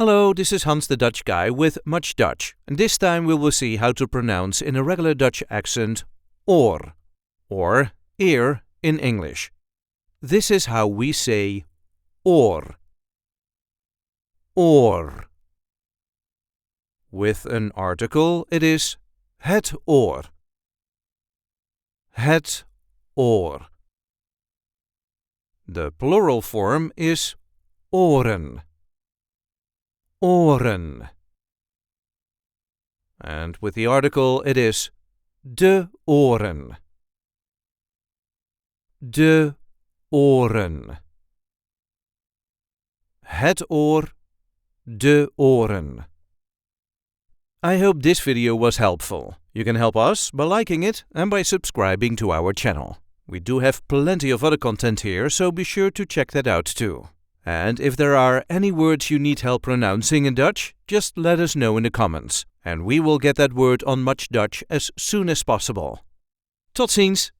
Hello, this is Hans the Dutch guy with MuchDutch, and this time we will see how to pronounce in a regular Dutch accent oor, or ear in English. This is how we say oor. Oor. With an article, it is het oor. Het oor. The plural form is oren. Oren. And with the article, it is de oren. De oren. Het oor, de oren. I hope this video was helpful. You can help us by liking it and by subscribing to our channel. We do have plenty of other content here, so be sure to check that out too. And if there are any words you need help pronouncing in Dutch, just let us know in the comments, and we will get that word on MuchDutch as soon as possible. Tot ziens!